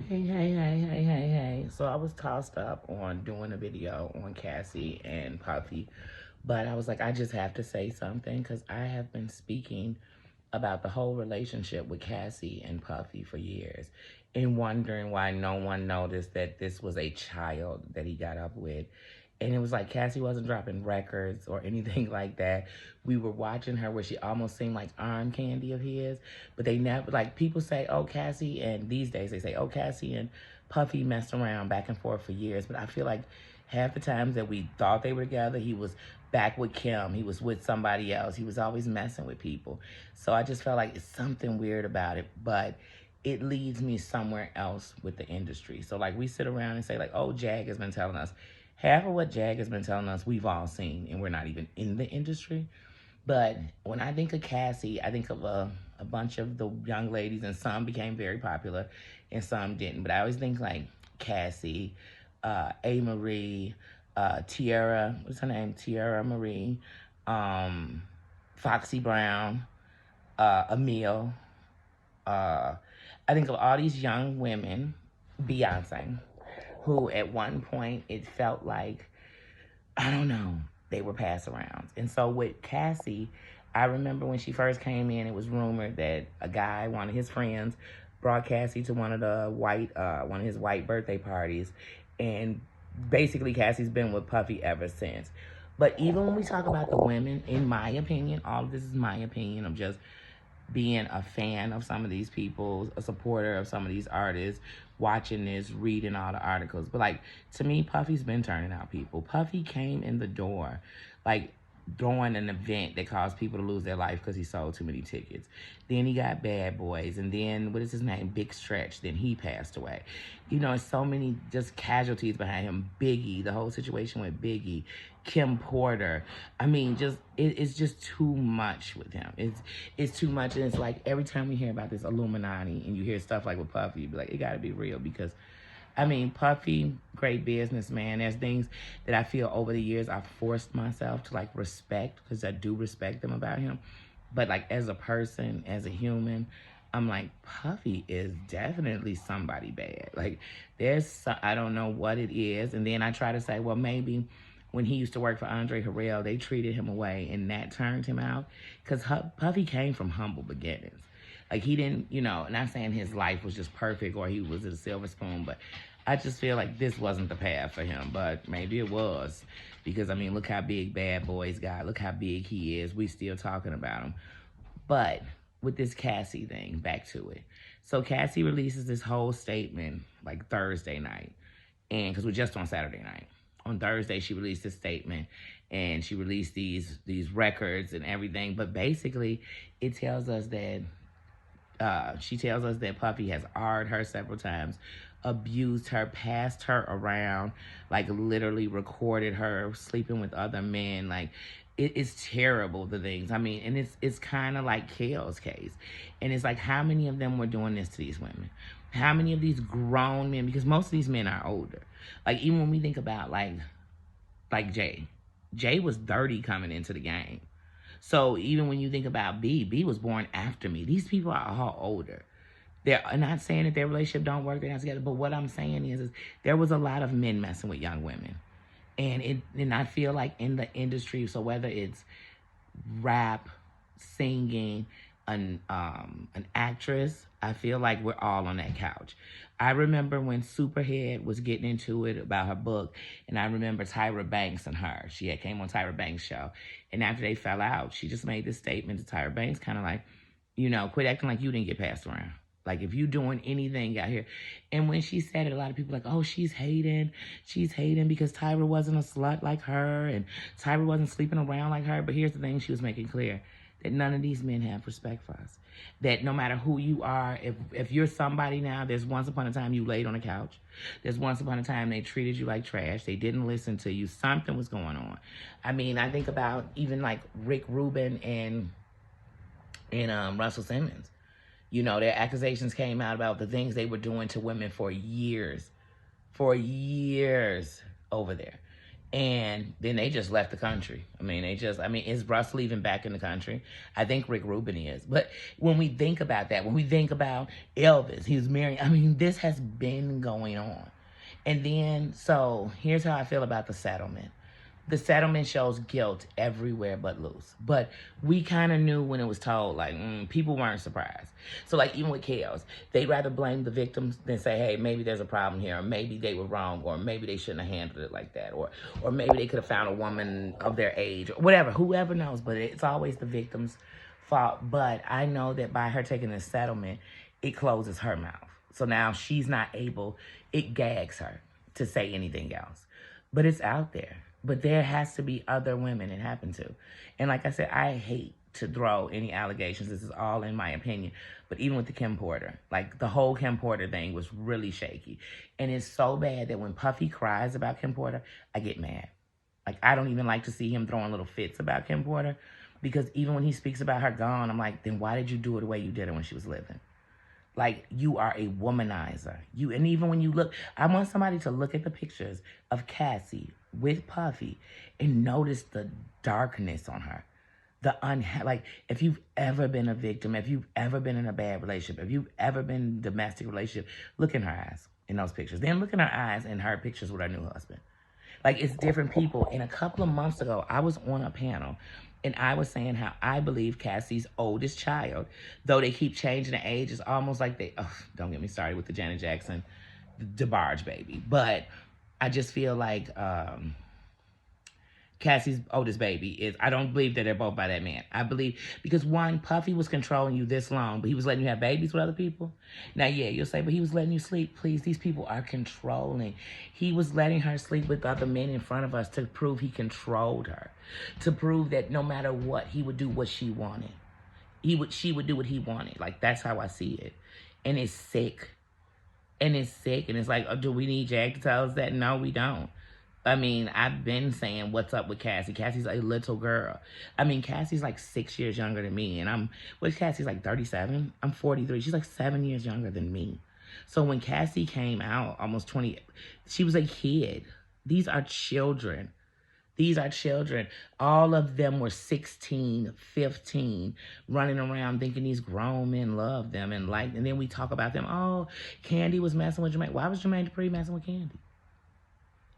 Hey. So I was tossed up on doing a video on Cassie and Puffy, but I was like, I just have to say something because I have been speaking about the whole relationship with Cassie and Puffy for years and wondering why no one noticed that this was a child that he got up with. And it was like Cassie wasn't dropping records or anything like that. We were watching her where she almost seemed like arm candy of his, but they never, like, people say, oh, Cassie, and these days they say, oh, Cassie and Puffy messed around back and forth for years. But I feel like half the times that we thought they were together, he was back with Kim. He was with somebody else. He was always messing with people. So I just felt like it's something weird about it, but it leads me somewhere else with the industry. So like we sit around and say like, oh, Jag has been telling us. Half of what Jag has been telling us, we've all seen, and we're not even in the industry. But when I think of Cassie, I think of a bunch of the young ladies, and some became very popular, and some didn't. But I always think like Cassie, A. Marie, Tiara, what's her name? Tiara Marie, Foxy Brown, Emile. I think of all these young women, Beyonce, who at one point it felt like, I don't know, they were pass arounds. And so with Cassie, I remember when she first came in, it was rumored that a guy, one of his friends, brought Cassie to one of his white birthday parties, and basically Cassie's been with Puffy ever since. But even when we talk about the women, in my opinion, all of this is my opinion of just being a fan of some of these people, a supporter of some of these artists, watching this, reading all the articles. But like, to me, Puffy's been turning out people. Puffy came in the door, like, throwing an event that caused people to lose their life because he sold too many tickets. Then he got Bad Boys, and then, what is his name? Big Stretch. Then he passed away. You know, so many just casualties behind him. Biggie, the whole situation with Biggie. Kim Porter. I mean, it's just too much with him. It's too much, and it's like every time we hear about this Illuminati and you hear stuff like with Puffy, you be like, it gotta be real because I mean, Puffy, great businessman. There's things that I feel over the years I've forced myself to like respect because I do respect them about him. But like as a person, as a human, I'm like, Puffy is definitely somebody bad. Like I don't know what it is. And then I try to say, well, maybe when he used to work for Andre Harrell, they treated him away and that turned him out. Because Puffy came from humble beginnings. Like he didn't, not saying his life was just perfect or he was a silver spoon, but I just feel like this wasn't the path for him. But maybe it was. Because, I mean, look how big Bad Boys got. Look how big he is. We still talking about him. But with this Cassie thing, back to it. So Cassie releases this whole statement like Thursday night. And because we're just on Saturday night. On Thursday, she released this statement and she released these records and everything. But basically, it tells us that she tells us that Puffy has R''d her several times, abused her, passed her around, like literally recorded her sleeping with other men. Like it's terrible, the things. I mean, and it's kind of like Kale's case. And it's like, how many of them were doing this to these women? How many of these grown men, because most of these men are older. Like even when we think about like Jay was 30 coming into the game. So even when you think about B was born after me. These people are all older. They're not saying that their relationship don't work, they're not together. But what I'm saying is there was a lot of men messing with young women. And I feel like in the industry, so whether it's rap, singing, an actress, I feel like we're all on that couch. I remember when Superhead was getting into it about her book, and I remember Tyra Banks and her. She had came on Tyra Banks' show, and after they fell out, she just made this statement to Tyra Banks, kind of like, quit acting like you didn't get passed around. Like, if you doing anything out here. And when she said it, a lot of people were like, oh, she's hating. She's hating because Tyra wasn't a slut like her, and Tyra wasn't sleeping around like her. But here's the thing she was making clear, that none of these men have respect for us. That no matter who you are, if you're somebody now, there's once upon a time you laid on a couch. There's once upon a time they treated you like trash. They didn't listen to you. Something was going on. I mean, I think about even like Rick Rubin and Russell Simmons. Their accusations came out about the things they were doing to women for years over there. And then they just left the country. Is Russ leaving back in the country? I think Rick Rubin is. But when we think about that, when we think about Elvis, he was married. This has been going on. And then, so here's how I feel about the settlement. The settlement shows guilt everywhere but loose. But we kind of knew when it was told, like, people weren't surprised. So, like, even with chaos, they'd rather blame the victims than say, hey, maybe there's a problem here, or maybe they were wrong, or maybe they shouldn't have handled it like that, or maybe they could have found a woman of their age, or whatever, whoever knows. But it's always the victim's fault. But I know that by her taking this settlement, it closes her mouth. So now she's not able, it gags her to say anything else. But it's out there. But there has to be other women it happened to. And like I said, I hate to throw any allegations. This is all in my opinion. But even with the Kim Porter, like the whole Kim Porter thing was really shaky. And it's so bad that when Puffy cries about Kim Porter, I get mad. Like, I don't even like to see him throwing little fits about Kim Porter. Because even when he speaks about her gone, I'm like, then why did you do it the way you did it when she was living? Like, you are a womanizer. And even when you look, I want somebody to look at the pictures of Cassie with Puffy and notice the darkness on her. Like, if you've ever been a victim, if you've ever been in a bad relationship, if you've ever been in a domestic relationship, look in her eyes in those pictures. Then look in her eyes in her pictures with her new husband. Like, it's different people. And a couple of months ago, I was on a panel and I was saying how I believe Cassie's oldest child, though they keep changing the age, is almost like don't get me started with the Janet Jackson, DeBarge baby. But I just feel like Cassie's oldest baby is, I don't believe that they're both by that man. I believe, because one, Puffy was controlling you this long, but he was letting you have babies with other people. Now, yeah, you'll say, but he was letting you sleep. Please, these people are controlling. He was letting her sleep with other men in front of us to prove he controlled her. To prove that no matter what, he would do what she wanted. She would do what he wanted. Like, that's how I see it. And it's sick. And it's like, do we need Jag to tell us that? No, we don't. I've been saying what's up with Cassie. Cassie's a little girl. Cassie's like 6 years younger than me. And Cassie's like 37? I'm 43. She's like 7 years younger than me. So when Cassie came out, almost 20, she was a kid. These are children. All of them were 16, 15, running around thinking these grown men love them. And then we talk about them. Oh, Candy was messing with Jermaine. Why was Jermaine Dupri messing with Candy?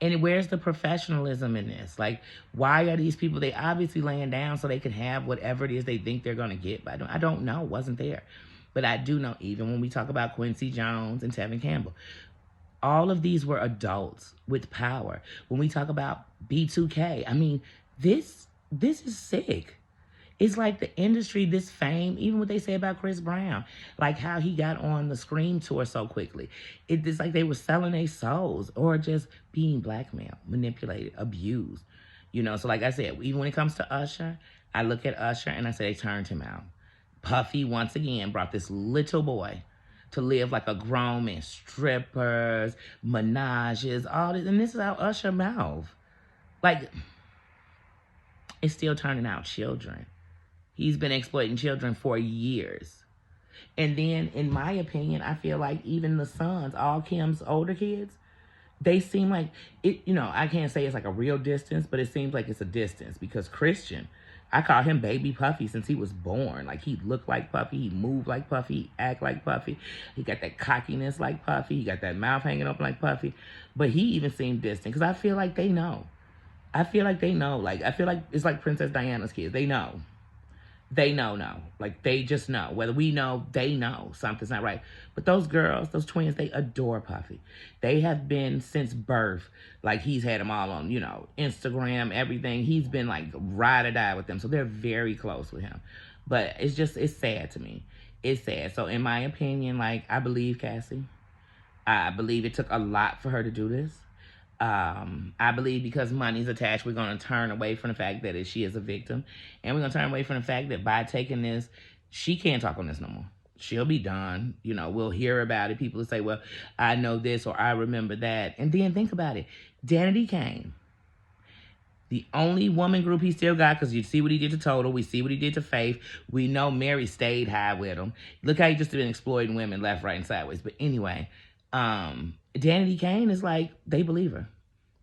And where's the professionalism in this? Like, why are these people, they obviously laying down so they can have whatever it is they think they're going to get. But I don't know. Wasn't there. But I do know, even when we talk about Quincy Jones and Tevin Campbell, all of these were adults with power. When we talk about B2K, this is sick. It's like the industry, this fame, even what they say about Chris Brown, like how he got on the Scream tour so quickly. It's like they were selling their souls or just being blackmailed, manipulated, abused. So like I said, even when it comes to Usher, I look at Usher and I say they turned him out. Puffy, once again, brought this little boy to live like a grown man, strippers, menages, all this. And this is how Usher mouth. Like, it's still turning out children. He's been exploiting children for years. And then, in my opinion, I feel like even the sons, all Kim's older kids, they seem like, I can't say it's like a real distance, but it seems like it's a distance. Because Christian, I call him Baby Puffy since he was born. Like, he looked like Puffy, he moved like Puffy, he act like Puffy. He got that cockiness like Puffy, he got that mouth hanging open like Puffy. But he even seemed distant, because I feel like they know. Like, I feel like it's like Princess Diana's kids. They know. Like, they just know. Whether we know, they know something's not right. But those girls, those twins, they adore Puffy. They have been since birth. Like, he's had them all on, Instagram, everything. He's been, like, ride or die with them. So they're very close with him. But it's sad to me. It's sad. So in my opinion, like, I believe Cassie. I believe it took a lot for her to do this. I believe because money's attached, we're going to turn away from the fact that she is a victim. And we're going to turn away from the fact that by taking this, she can't talk on this no more. She'll be done. We'll hear about it. People will say, well, I know this or I remember that. And then think about it. Danity Kane, the only woman group he still got, because you see what he did to Total. We see what he did to Faith. We know Mary stayed high with him. Look how he just been exploiting women left, right, and sideways. But anyway, Danity Kane is like, they believe her.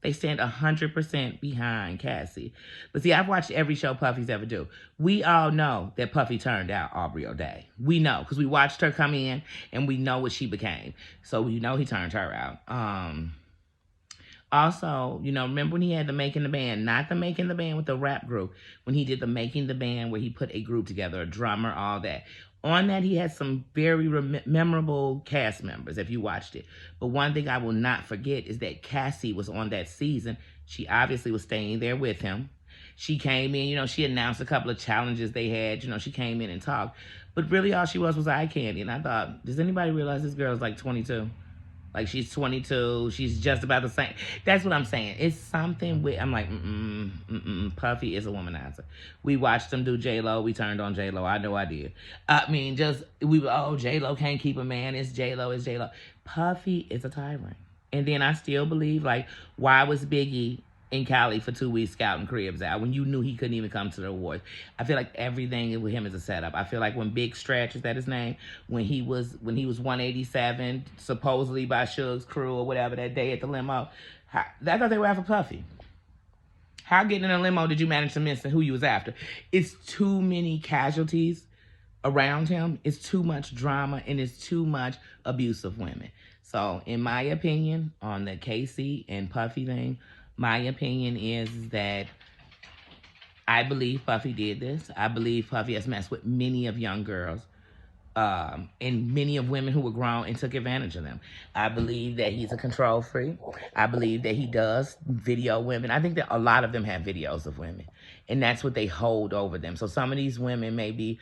They stand 100% behind Cassie. But see, I've watched every show Puffy's ever do. We all know that Puffy turned out Aubrey O'Day. We know because we watched her come in and we know what she became. So we know he turned her out. Also, remember when he had the Making the Band, not the Making the Band with the rap group, when he did the Making the Band where he put a group together, a drummer, all that. On that, he had some very memorable cast members, if you watched it. But one thing I will not forget is that Cassie was on that season. She obviously was staying there with him. She came in, she announced a couple of challenges they had. She came in and talked. But really all she was eye candy. And I thought, does anybody realize this girl is like 22? Like, she's 22. She's just about the same. That's what I'm saying. It's something with, I'm like, Puffy is a womanizer. We watched them do J-Lo. We turned on J-Lo. I know I did. J-Lo can't keep a man. It's J-Lo. It's J-Lo. Puffy is a tyrant. And then I still believe, like, why was Biggie in Cali for 2 weeks scouting cribs out when you knew he couldn't even come to the awards? I feel like everything with him is a setup. I feel like when Big Stretch, is that his name? When he was 187, supposedly by Suge's crew or whatever that day at the limo, I thought they were after Puffy. How getting in a limo did you manage to miss who you was after? It's too many casualties around him. It's too much drama and it's too much abuse of women. So in my opinion on the Cassie and Puffy thing, my opinion is that I believe Puffy did this. I believe Puffy has messed with many of young girls and many of women who were grown and took advantage of them. I believe that he's a control freak. I believe that he does video women. I think that a lot of them have videos of women, and that's what they hold over them. So some of these women may be,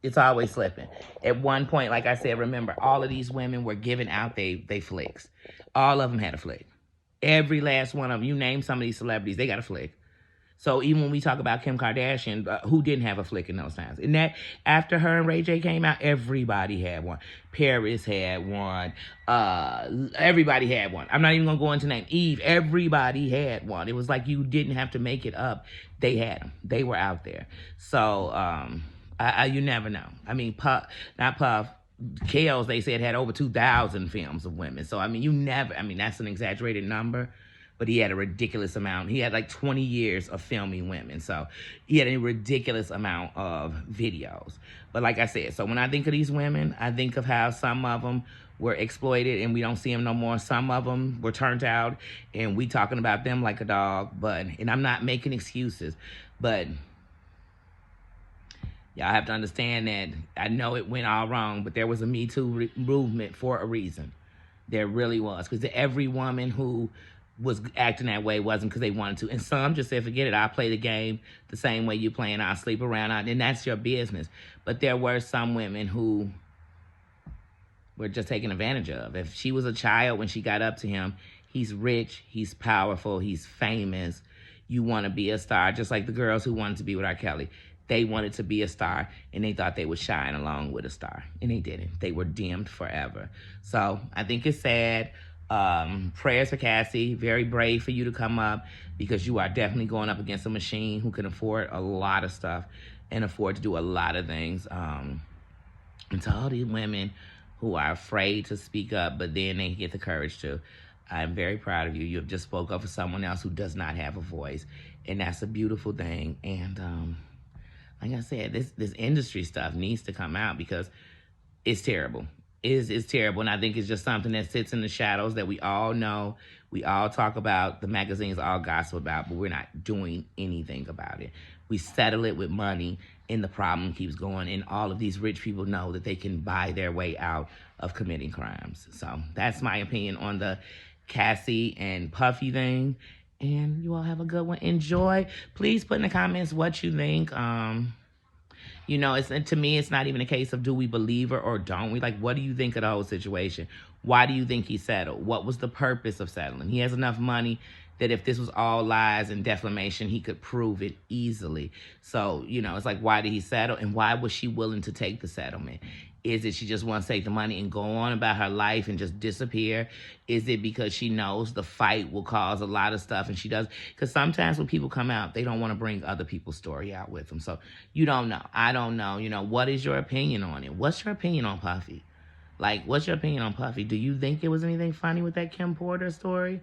it's always slipping. At one point, like I said, remember, all of these women were giving out they flicks. All of them had a flick. Every last one of them. You name some of these celebrities, they got a flick. So even when we talk about Kim Kardashian, who didn't have a flick in those times? And that, after her and Ray J came out, everybody had one. Paris had one. Everybody had one. I'm not even going to go into name. Eve, everybody had one. It was like you didn't have to make it up. They had them. They were out there. So you never know. Puff. Kales, they said, had over 2,000 films of women. So, that's an exaggerated number, but he had a ridiculous amount. He had like 20 years of filming women. So, he had a ridiculous amount of videos. But like I said, so when I think of these women, I think of how some of them were exploited and we don't see them no more. Some of them were turned out and we talking about them like a dog. And I'm not making excuses, but y'all have to understand that I know it went all wrong, but there was a Me Too movement for a reason. There really was. Because every woman who was acting that way wasn't because they wanted to. And some just said, forget it, I'll play the game the same way you playing, I'll sleep around, and that's your business. But there were some women who were just taken advantage of. If she was a child when she got up to him, he's rich, he's powerful, he's famous. You want to be a star, just like the girls who wanted to be with R. Kelly. They wanted to be a star, and they thought they would shine along with a star, and they didn't. They were dimmed forever. So I think it's sad. Prayers for Cassie. Very brave for you to come up, because you are definitely going up against a machine who can afford a lot of stuff and afford to do a lot of things. And to all these women who are afraid to speak up, but then they get the courage to, I'm very proud of you. You have just spoke up for someone else who does not have a voice, and that's a beautiful thing. And like I said, this industry stuff needs to come out because it's terrible. It's terrible, and I think it's just something that sits in the shadows that we all know, we all talk about, the magazines all gossip about, but we're not doing anything about it. We settle it with money, and the problem keeps going, and all of these rich people know that they can buy their way out of committing crimes. So that's my opinion on the Cassie and Puffy thing. And you all have a good one. Enjoy. Please put in the comments what you think. To me, it's not even a case of do we believe her or don't we. Like, what do you think of the whole situation? Why do you think he settled? What was the purpose of settling? He has enough money that if this was all lies and defamation, he could prove it easily. So, it's like, why did he settle? And why was she willing to take the settlement? Is it she just wants to take the money and go on about her life and just disappear? Is it because she knows the fight will cause a lot of stuff and she does? Because sometimes when people come out, they don't want to bring other people's story out with them. So you don't know. I don't know. What is your opinion on it? What's your opinion on Puffy? Like, what's your opinion on Puffy? Do you think it was anything funny with that Kim Porter story?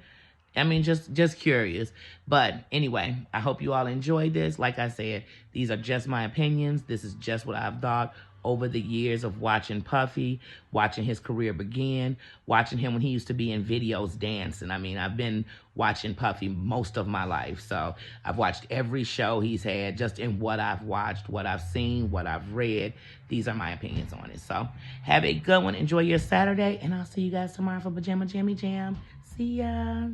I mean, just curious. But anyway, I hope you all enjoyed this. Like I said, these are just my opinions. This is just what I've thought over the years of watching Puffy, watching his career begin, watching him when he used to be in videos dancing. I mean, I've been watching Puffy most of my life. So I've watched every show he's had, just in what I've watched, what I've seen, what I've read. These are my opinions on it. So have a good one. Enjoy your Saturday, and I'll see you guys tomorrow for Pajama Jammy Jam. See ya.